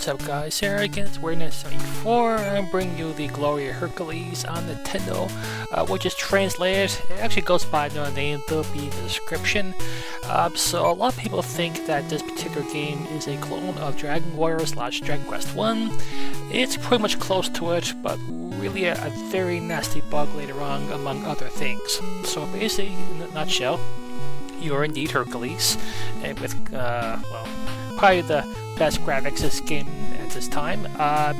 What's up guys, here again, it's Weird974. I'm bringing you the Glory of Hercules on Nintendo, which is translated. It actually goes by another name, there'll be in the description. So a lot of people think that this particular game is a clone of Dragon Warrior / Dragon Quest 1. It's pretty much close to it, but really a very nasty bug later on, among other things. So basically, in a nutshell, you're indeed Hercules, and with, well, probably the best graphics this game at this time.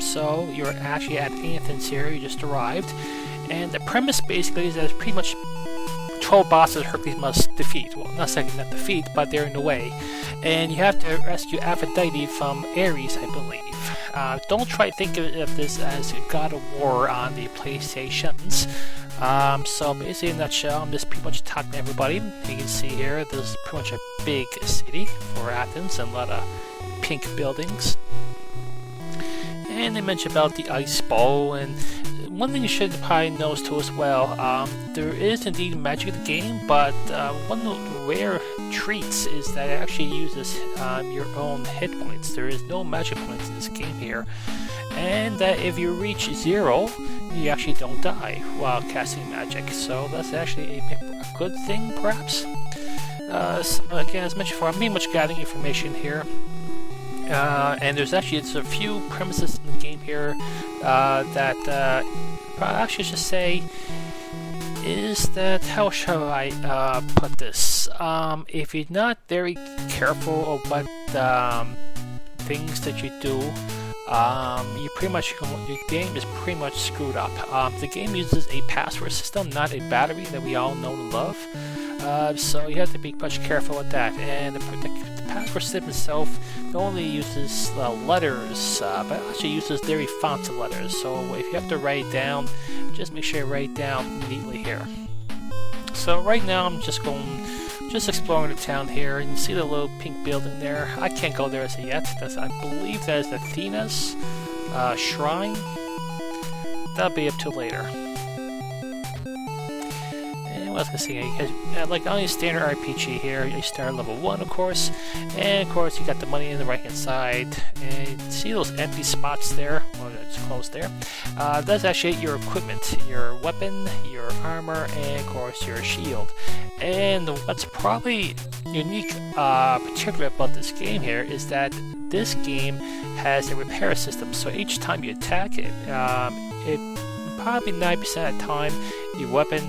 So you're actually at Athens here, you just arrived, and the premise basically is that it's pretty much 12 bosses Hercules must defeat. Well, not defeat, but they're in the way. And you have to rescue Aphroditie from Aries, I believe. Don't try to think of this as God of War on the PlayStations. So basically, in a nutshell, I'm just pretty much talking to everybody. You can see here, this is pretty much a big city for Athens and a lot of pink buildings. And they mentioned about the ice bowl, and one thing you should probably notice too as well, there is indeed magic in the game, but one of the rare treats is that it actually uses your own hit points. There is no magic points in this game here, and that if you reach 0, you actually don't die while casting magic, so that's actually a good thing perhaps. So again, as mentioned before, I'm pretty much gathering information here. And there's actually a few premises in the game here that I should just say is that, how shall I put this? If you're not very careful of what things that you do, you pretty much, your game is pretty much screwed up. The game uses a password system, not a battery that we all know and love. So you have to be much careful with that. And the password system itself not only uses letters, but actually uses very fonts of letters. So if you have to write it down, just make sure you write it down neatly here. So right now I'm just exploring the town here, and you see the little pink building there. I can't go there as of yet. I believe that is Athena's shrine. That'll be up to later. What else can I say? Like on your standard RPG here, you start at level 1, of course, and of course you got the money in the right hand side, and you see those empty spots there. Well, it's closed there. That's actually your equipment, your weapon, your armor, and of course your shield. And what's probably unique, particular about this game here, is that this game has a repair system. So each time you attack it, probably 90% of the time, your weapon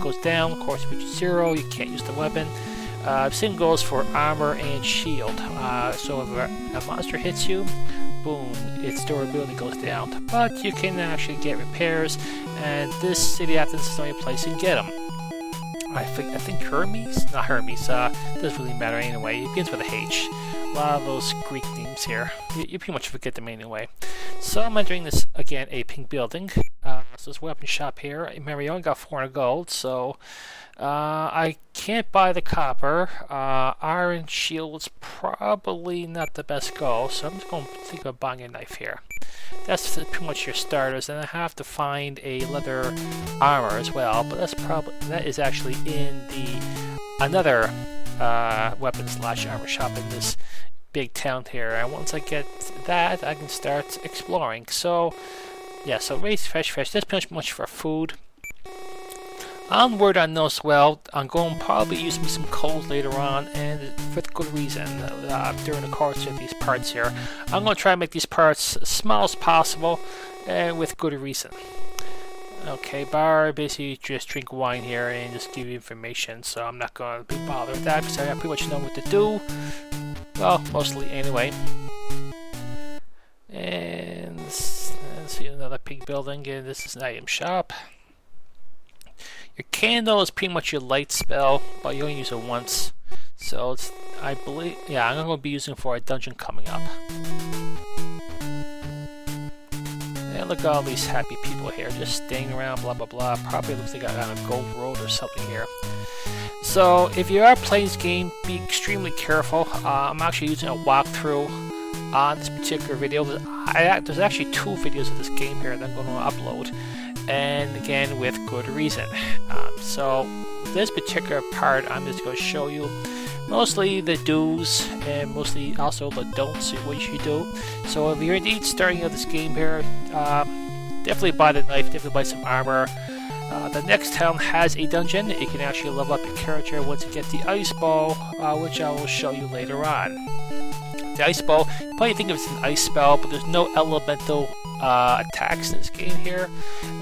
goes down. Of course, if you reach 0, you can't use the weapon. Same goes for armor and shield. So if a monster hits you, boom, its durability goes down. But you can actually get repairs, and this city Athens is the only place you can get them. I think Hermes? Not Hermes, doesn't really matter anyway. It begins with a H. A lot of those Greek names here. You pretty much forget them anyway. So I'm entering this, again, a pink building. So this weapon shop here. Remember, you only got 400 gold, so I can't buy the copper. Iron shield is probably not the best go, so I'm just going to think of buying a knife here. That's pretty much your starters, and I have to find a leather armor as well, but that is actually in the another weapon / armor shop in this big town here. And once I get that, I can start exploring. So yeah, so raise fresh. That's pretty much for food. Onward on those, well, I'm going to probably use me some coals later on, and for good reason, during the course of these parts here. I'm going to try to make these parts as small as possible, and with good reason. Okay, bar, basically just drink wine here and just give you information, so I'm not going to be bothered with that, because I pretty much know what to do. Well, mostly anyway. And let's see, another pink building, and this is an item shop. Your candle is pretty much your light spell, but you only use it once. So it's, I believe, yeah, I'm going to be using it for a dungeon coming up. And look at all these happy people here, just staying around, blah blah blah. Probably looks like I'm on a gold road or something here. So if you are playing this game, be extremely careful. I'm actually using a walkthrough on this particular video. There's actually 2 videos of this game here that I'm going to upload, and again with good reason. So this particular part I'm just going to show you mostly the do's and mostly also the don'ts, what you should do. So if you're indeed starting out this game here, definitely buy the knife, definitely buy some armor. The next town has a dungeon. You can actually level up your character once you get the ice ball, which I will show you later on. The ice ball, you probably think of it as an ice spell, but there's no elemental attacks in this game here.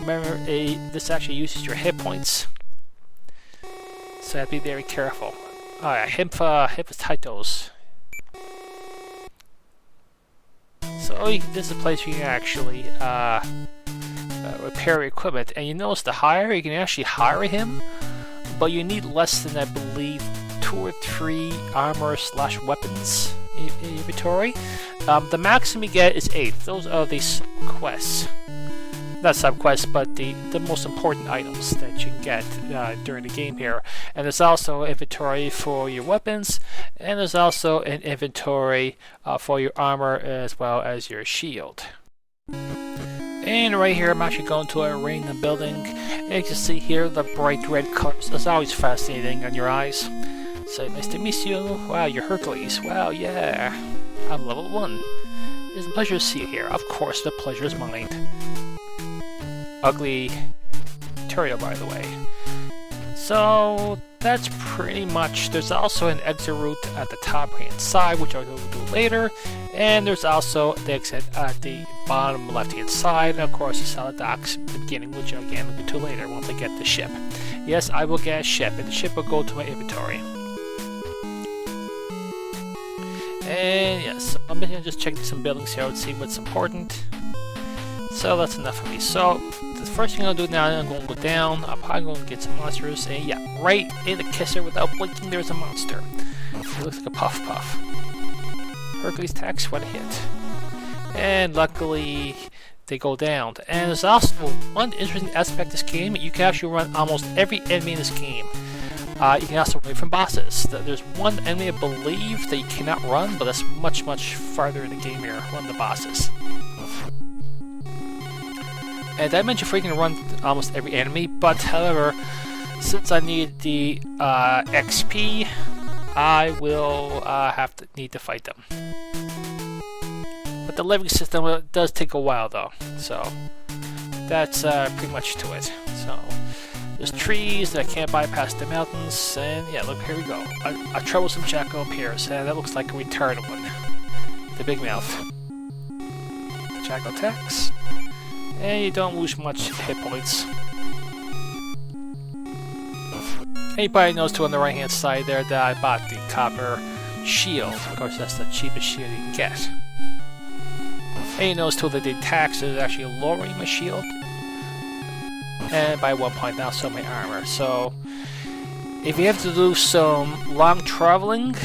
Remember, this actually uses your hit points, so you have to be very careful. Alright, Hepatitos. So this is a place where you can actually repair equipment, and you notice the hire, you can actually hire him, but you need less than, I believe, 2 or 3 armor / weapons in your inventory. The maximum you get is 8. Those are the quests. Not sub-quests, but the most important items that you can get during the game here. And there's also inventory for your weapons, and there's also an inventory for your armor as well as your shield. And right here, I'm actually going to a random building. And you can see here the bright red colors. It's always fascinating on your eyes. So nice to meet you. Wow, you're Hercules. Wow, yeah. I'm level 1. It's a pleasure to see you here. Of course, the pleasure is mine. Ugly tutorial, by the way. So that's pretty much. There's also an exit route at the top hand side, which I'll do later, and there's also the exit at the bottom left hand side, and of course the solid docks at the beginning, which again I'll get to later once I get the ship. Yes, I will get a ship, and the ship will go to my inventory. And yes, I'm gonna just check some buildings here and see what's important. So that's enough for me. So the first thing I'm gonna do now, I'm gonna go down. I'm probably gonna get some monsters, and yeah, right in the kisser without blinking, there's a monster. It looks like a puff. Hercules attacks, what a hit. And luckily they go down. And there's also one interesting aspect of this game. You can actually run almost every enemy in this game. You can also run away from bosses. There's one enemy I believe that you cannot run, but that's much farther in the game here, one of the bosses. And I mentioned before you can run almost every enemy, but however, since I need the XP, I will need to fight them. But the living system does take a while though, so that's pretty much to it. So there's trees that I can't bypass the mountains, and yeah, look, here we go. A troublesome jackal appears, and that looks like a retarded one. The big mouth. The jackal attacks. And you don't lose much hit points. Anybody knows too on the right hand side there that I bought the copper shield. Of course that's the cheapest shield you can get. And you notice too that the attacks is actually lowering my shield. And by 1 point also my armor. So if you have to do some long traveling,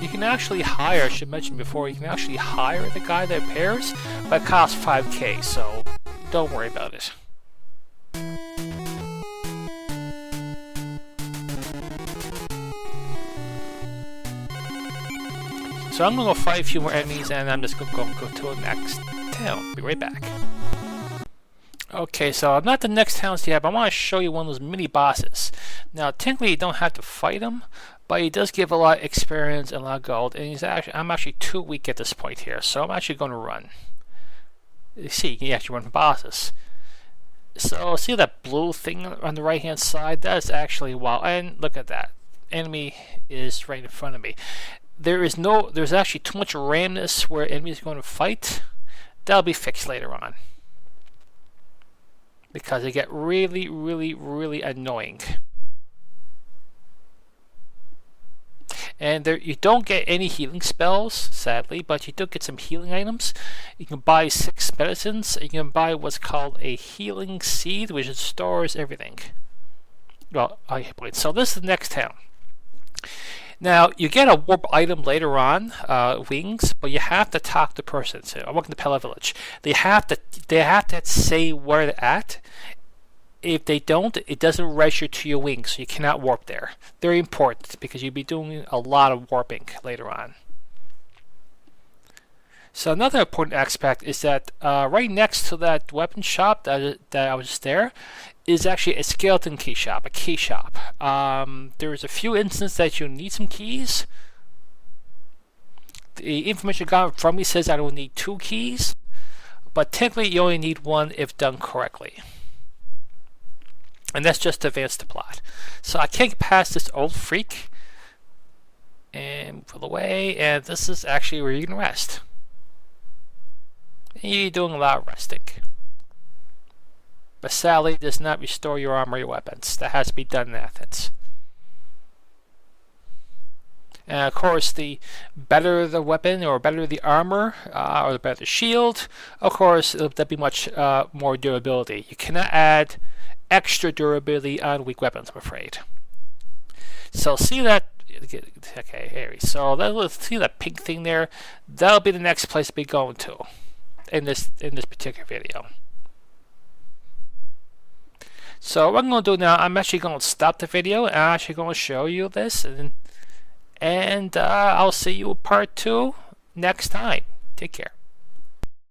you can actually hire, I should mention before, you can actually hire the guy that repairs, but it costs 5k, so don't worry about it. So I'm going to go fight a few more enemies, and I'm just going to go to the next town. Be right back. Okay, so I'm not the next towns yet, but I want to show you one of those mini bosses. Now, technically you don't have to fight him, but he does give a lot of experience and a lot of gold, and I'm actually too weak at this point here, so I'm actually going to run. You see, you can actually run from bosses. So, see that blue thing on the right hand side? That is actually wild, and look at that. Enemy is right in front of me. There's actually too much randomness where enemies are going to fight. That'll be fixed later on, because they get really annoying. And there, you don't get any healing spells, sadly, but you do get some healing items. You can buy 6 medicines. You can buy what's called a healing seed, which stores everything. Well, so this is the next town. Now, you get a warp item later on, wings, but you have to talk to the person. So, I'm walking to Pella Village. They have to say where they're at. If they don't, it doesn't register to your wings, so you cannot warp there. Very important, because you'll be doing a lot of warping later on. So another important aspect is that right next to that weapon shop that I was just there is actually a skeleton key shop, a key shop. There's a few instances that you need some keys. The information I got from me says I don't need 2 keys, but technically you only need 1 if done correctly. And that's just to advance the plot. So I can't get past this old freak and pull away, and this is actually where you can rest. And you're doing a lot of resting. But sadly, it does not restore your armor or your weapons. That has to be done in Athens. And of course, the better the weapon or better the armor or the better the shield, of course, there'll be much more durability. You cannot add extra durability on weak weapons, I'm afraid. So see that. Okay, Aries. So let's see that pink thing there. That'll be the next place to be going to in this particular video. So what I'm going to do now, I'm actually going to stop the video and I'm actually going to show you this, and I'll see you part 2 next time. Take care.